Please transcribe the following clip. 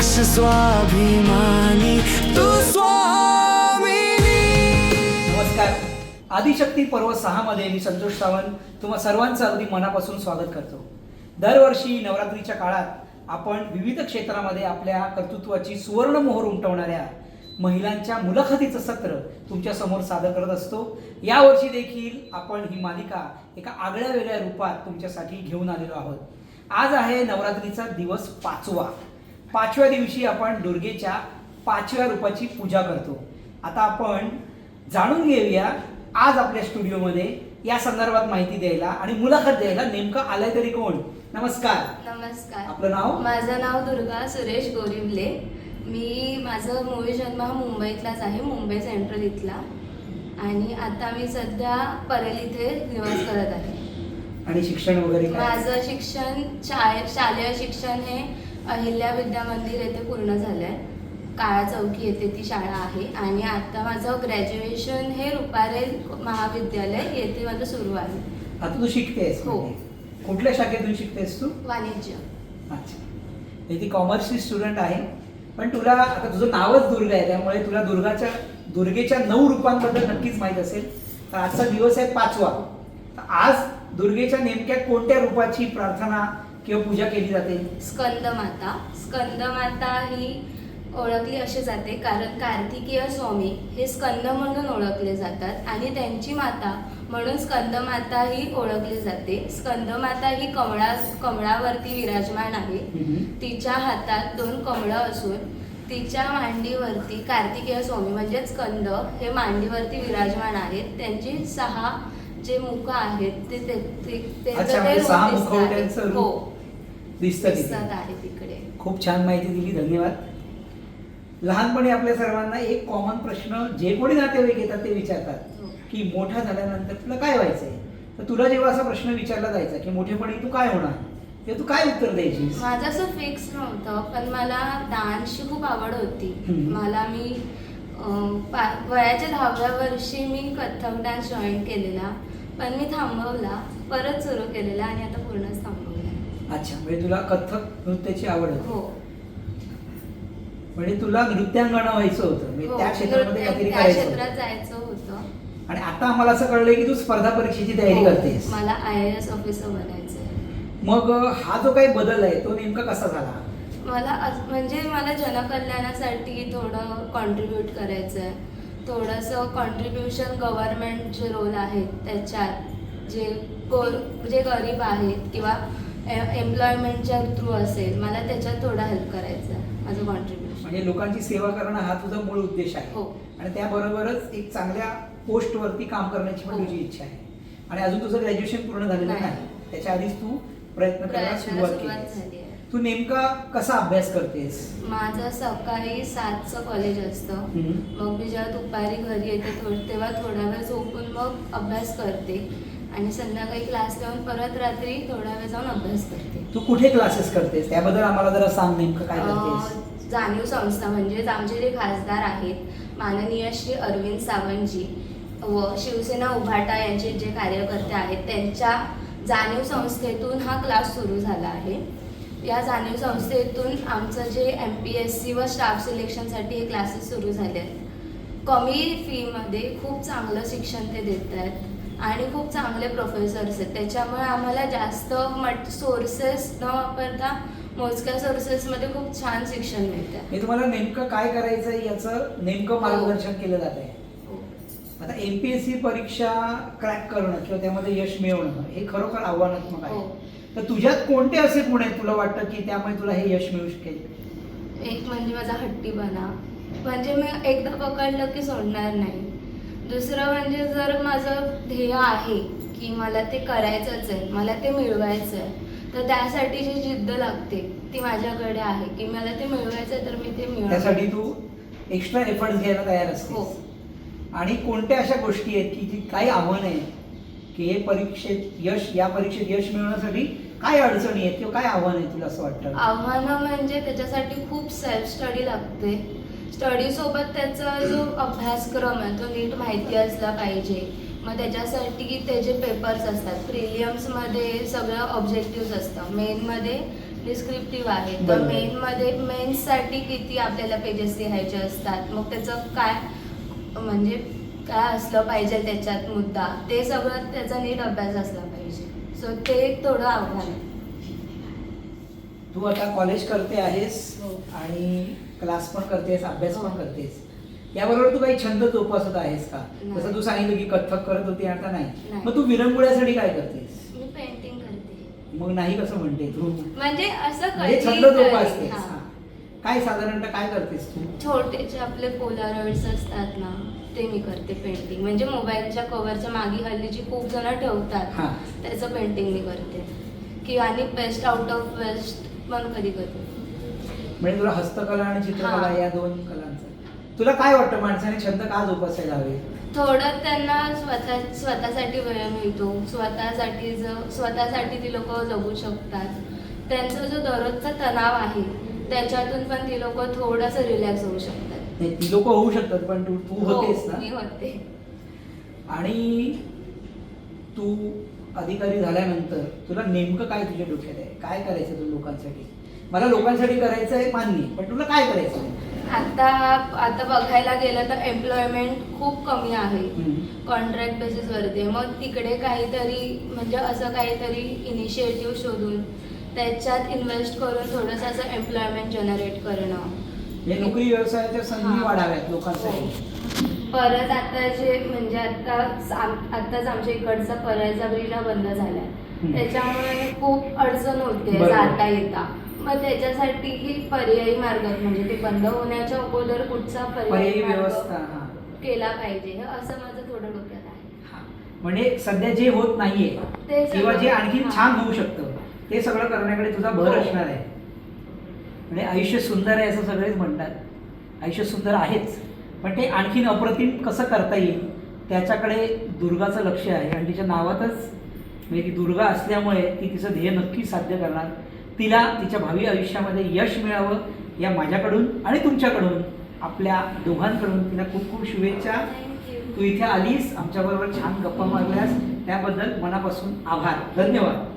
दक्ष स्वाभिमानी तू स्वामिनी. नमस्कार. आदिशक्ती पर्व 6 मध्ये मी संतोष सावंत तुम्हा सर्वांचं अगदी मनापासून स्वागत करतो. दरवर्षी नवरात्रीच्या काळात आपण विविध क्षेत्रामध्ये आपल्या कर्तृत्वाची सुवर्ण मोहर उमटवणाऱ्या महिलांच्या मुलाखतीचं सत्र तुमच्या समोर सादर करत असतो. यावर्षी देखील आपण ही मालिका एका आगळ्या वेगळ्या रूपात तुमच्यासाठी घेऊन आलेलो आहोत. आज आहे नवरात्रीचा दिवस 5वा. 5व्या दिवशी आपण दुर्गेच्या 5व्या रूपाची पूजा करतो. आता आपण जाणून घेऊया आज आपल्या स्टुडिओमध्ये या संदर्भात माहिती द्यायला आणि मुलाखत द्यायला नेमकं आलंय तरी कोण. नमस्कार. नमस्कार. आपलं नाव? माझं नाव दुर्गा सुरेश गोरिवले. माझं मूळ जन्म हा मुंबईतलाच आहे, मुंबई सेंट्रल इथला, आणि आता मी सध्या परेल इथे निवास करत आहे. आणि शिक्षण वगैरे काय? माझं शिक्षण शालेय शिक्षण हे अहिल्या विद्या मंदिर येथे पूर्ण झालंय. काळा चौकी येथे ती शाळा आहे. आणि आता माझं ग्रॅज्युएशन हे रुपारेल महाविद्यालय येथे माझं सुरू आहे. आता तू शिकतेस? हो. कुठल्या शाखेतून शिकतेस तू? वाणिज्य. अच्छा. ती कॉमर्सची स्टुडंट आहे. पण तुला आता तुझं नावच दुर्गा आहे, त्यामुळे तुला दुर्गेच्या 9 रूपांबद्दल नक्कीच माहीत असेल. तर आजचा दिवस आहे 5वा. आज दुर्गेच्या नेमक्या कोणत्या रूपाची प्रार्थना किंवा पूजा केली जाते? स्कंदमाता. स्कंदमाता ही ओळखली अशी जाते कारण कार्तिकेय स्वामी हे स्कंद म्हणून ओळखले जातात आणि त्यांची माता म्हणून स्कंदमाता ही ओळखली जाते. स्कंदमाता ही कमळावरती विराजमान आहे. तिच्या हातात 2 कमळं असून तिच्या मांडीवरती कार्तिकेय स्वामी म्हणजे स्कंद हे मांडीवरती विराजमान आहेत. त्यांची 6 जे मुख आहेत ते दिसतात आहे तिकडे. खूप छान माहिती दिली, धन्यवाद. लहानपणी आपल्या सर्वांना एक कॉमन प्रश्न जे कोणी नातेवाईक येतात ते विचारतात की मोठा झाल्यानंतर तुला काय व्हायचंय. तर तुला जेव्हा असा प्रश्न विचारला जायचा की मोठेपणी तू काय होणार, तेव्हा तू काय उत्तर द्यायची? माझं असं फिक्स नव्हतं, पण मला डान्सची खूप आवड होती. मी वयाच्या 10व्या वर्षी मी कथ्थक डान्स जॉईन केलेला, पण मी थांबवला, परत सुरू केलेला आणि आता पूर्णच थांबवला. अच्छा, म्हणजे तुला कथ्थक नृत्याची आवड होती? हो. म्हणजे तुला नृत्यांगना व्हायचं होतं, म्हणजे त्या क्षेत्रामध्ये काहीतरी त्या करायचं क्षेत्रात जायचं होतं. आणि आता आम्हाला असं कळलंय की तू स्पर्धा परीक्षेची तयारी करतेस. मला IAS ऑफिसर बनायचंय. मग हा जो काही बदल आहे तो नेमका कसा झाला? मला जनकल्याणासाठी थोडं कॉन्ट्रीब्यूट करायचं आहे. थोडंसं कॉन्ट्रीब्युशन गव्हर्नमेंट जे रोल आहेत त्याच्यात जे गरीब आहेत किंवा एम्प्लॉयमेंटच्या थ्रू असेल, मला त्याच्यात थोडा हेल्प करायचा आहे. माझं कॉन्ट्रीब्युशन म्हणजे लोकांची सेवा करणं हा तुझा मूळ उद्देश आहे. हो. आणि त्याबरोबरच एक चांगल्या पोस्टवरती काम करण्याची पण तुझी इच्छा आहे. आणि अजून तुझं ग्रॅज्युएशन पूर्ण झालेलं नाही, त्याच्या आधीच तू प्रयत्न करायला सुरुवात केली. तू नेमका कसा अभ्यास करतेस? माझं सकाळी 7चं कॉलेज असतं. मग मी जेव्हा दुपारी घरी येते तेव्हा थोडा वेळ झोपून मग अभ्यास करते आणि संध्याकाळी क्लास लावून परत रात्री थोडा वेळ जाऊन अभ्यास करते. तू कुठे क्लासेस करतेस त्याबद्दल आम्हाला जरा सांग, नेमकं काय करतेस? जाणीव संस्था म्हणजेच आमचे जे खासदार आहेत माननीय श्री अरविंद सावंतजी व शिवसेना उभाटा यांचे जे कार्यकर्ते आहेत त्यांच्या जाणीव संस्थेतून हा क्लास सुरू झाला आहे. या जाणीव संस्थेतून आमचं जे MPSC व स्टाफ सिलेक्शनसाठी हे क्लासेस सुरू झाले आहेत. कमी फीमध्ये खूप चांगलं शिक्षण ते देत आहेत आणि खूप चांगले प्रोफेसर्स आहेत. त्याच्यामुळे आम्हाला जास्त सोर्सेस न वापरता मोजक्या सोर्सेसमध्ये खूप छान शिक्षण मिळतं. हे तुम्हाला नेमकं काय करायचं आहे याचं नेमकं मार्गदर्शन केलं जात आहे. आता MPSC परीक्षा क्रॅक करणं किंवा त्यामध्ये यश मिळवणं हे खरोखर आव्हानात्मक आहे. तर तुझ्यात कोणते असे गुण आहेत तुला वाटतं की त्यामुळे तुला हे यश मिळू शकेल? एक म्हणजे माझा हट्टीपणा, म्हणजे मी एकदा पकडलं की सोडणार नाही. दुसरं म्हणजे जर माझं ध्येय आहे की मला ते करायचंच आहे, मला ते मिळवायचं आहे, तर त्यासाठी जी जिद्द लागते ती माझ्याकडे आहे की मला ते मिळवायचं आहे, तर मी ते मिळवणार. त्यासाठी तू एक्स्ट्रा एफर्ट्स घ्यायला तयार असते. हो. आणि कोणत्या अशा गोष्टी आहेत की जी काही आव्हान आहे की या परीक्षेत यश मिळवण्यासाठी काय अडचणी आहेत किंवा काय आव्हान आहे तुला असं वाटतं? आव्हानं म्हणजे त्याच्यासाठी खूप सेल्फ स्टडी लागते. स्टडीसोबत त्याचा जो अभ्यासक्रम आहे तो नीट माहिती असला पाहिजे. मग त्याच्यासाठी त्याचे पेपर्स असतात. प्रिलियम्समध्ये सगळं ऑब्जेक्टिव्ह असतं, मेनमध्ये डिस्क्रिप्टिव्ह आहे. तर बरोबर. मेनमध्ये मेन्ससाठी किती आपल्याला पेजेस लिहायचे असतात, मग त्याचं काय म्हणजे काय असलं पाहिजे त्याच्यात मुद्दा, ते सगळं त्याचा नीट अभ्यास असला पाहिजे. सो ते एक थोडं आव्हान आहे. तू आता कॉलेज करते आहेस हो. आणि क्लास पण करतेस, अभ्यास पण करतेस. याबरोबर तू काही छंद जोपासत आहेस का? नाही. जसं तू सांगितलं की कथ्थक करत होती, आता नाही. नाही. मग तू विरंगुळ्यासाठी काय करतेस? मी पेंटिंग करते. मग नाही कसं म्हणते तू? म्हणजे असं म्हणजे कधी छंद तरी, जोपासतेस. हा. हा. काय साधारणतः काय करतेस तू? छोटे जे आपले पोलारॉइड्स असतात ना, ते मी करते पेंटिंग. म्हणजे मोबाईलच्या कव्हरच्या मागे हल्ली जी खूप जण ठेवतात, हा. त्याचं पेंटिंग मी करते. की आणि बेस्ट आउट ऑफ वेस्ट पण कधी करते. म्हणजे तुला हस्तकला आणि चित्रकला हा. या दोन कलांचं तुला काय वाटतं, माणसाने छंद का जोपासायला हवे? थोडं त्यांना स्वतःसाठी वेळ मिळतो, स्वतःसाठी ती लोक जगू शकतात. त्यांचा जो दररोजचा तणाव आहे त्याच्यातून पण ती लोक थोडंसं रिलॅक्स होऊ शकतात. नाही, ती लोक होऊ शकतात, पण तू हो, होतेस ना. मी होते. आणि तू अधिकारी झाल्यानंतर तुला नेमकं काय तुझ्या डोक्यात आहे? काय करायचं तू लोकांसाठी? मला लोकांसाठी करायचं आहे मान्य, पण तुला काय करायचं आहे? आता बघायला गेलं तर एम्प्लॉयमेंट खूप कमी आहे. कॉन्ट्रॅक्ट बेसिसवरती. मग तिकडे काहीतरी म्हणजे असं काहीतरी इनिशिएटिव्ह शोधून त्याच्यात इन्व्हेस्ट करून थोडंसं असं एम्प्लॉयमेंट जनरेट करणं. हे नोकरी व्यवसायाच्या संधी हा. वाढाव्यात लोकांसाठी. परत आता जे म्हणजे आत्ताच आमच्या इकडचा करायचा ब्रिज हा बंद झालाय. त्याच्यामुळे खूप अडचण होते बरोबर. जाता येता. मग त्याच्यासाठी ही पर्यायी मार्ग म्हणजे ते बंद होण्याच्या अगोदर कुठचा पर्यायी मार्ग व्यवस्था. हा. केला पाहिजे, हे असं माझं थोडं डोक्यात आहे. हा. म्हणजे सध्या जे होत नाहीये ते किंवा जे सगळं- आणखी हा. छान होऊ शकतं ते सगळं करण्याकडे तुझा भर हो. असणार आहे. म्हणजे आयुष्य सुंदर आहे असं सगळेच म्हणतात. आयुष्य सुंदर आहेच, पण ते आणखीन अप्रतिम कसं करता येईल त्याच्याकडे दुर्गाचं लक्ष आहे. आणि तिच्या नावातच म्हणजे ती दुर्गा असल्यामुळे ती तिचं ध्येय नक्की साध्य करणार. तिला तिच्या भावी आयुष्यामध्ये यश मिळावं या माझ्याकडून आणि तुमच्याकडून, आपल्या दोघांकडून तिला खूप खूप शुभेच्छा. Thank you. तू इथे आलीस, आमच्याबरोबर छान गप्पा मारल्यास त्याबद्दल मनापासून आभार. धन्यवाद.